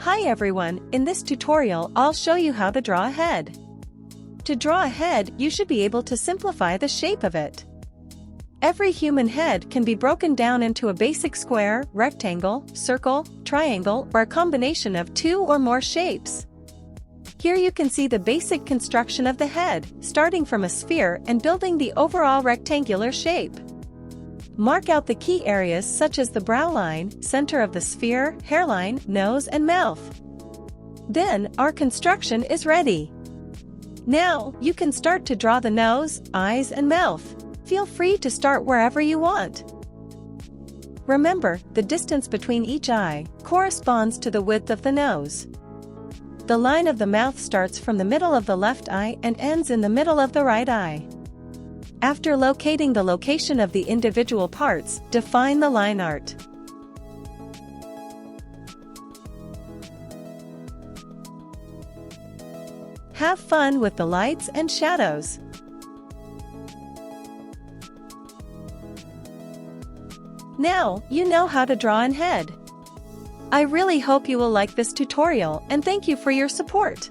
Hi everyone, in this tutorial I'll show you how to draw a head. To draw a head, you should be able to simplify the shape of it. Every human head can be broken down into a basic square, rectangle, circle, triangle, or a combination of two or more shapes. Here you can see the basic construction of the head, starting from a sphere and building the overall rectangular shape. Mark out the key areas such as the brow line, center of the sphere, hairline, nose and mouth. Then, our construction is ready. Now, you can start to draw the nose, eyes and mouth. Feel free to start wherever you want. Remember, the distance between each eye corresponds to the width of the nose. The line of the mouth starts from the middle of the left eye and ends in the middle of the right eye. After locating the location of the individual parts, define the line art. Have fun with the lights and shadows. Now, you know how to draw a head. I really hope you will like this tutorial and thank you for your support.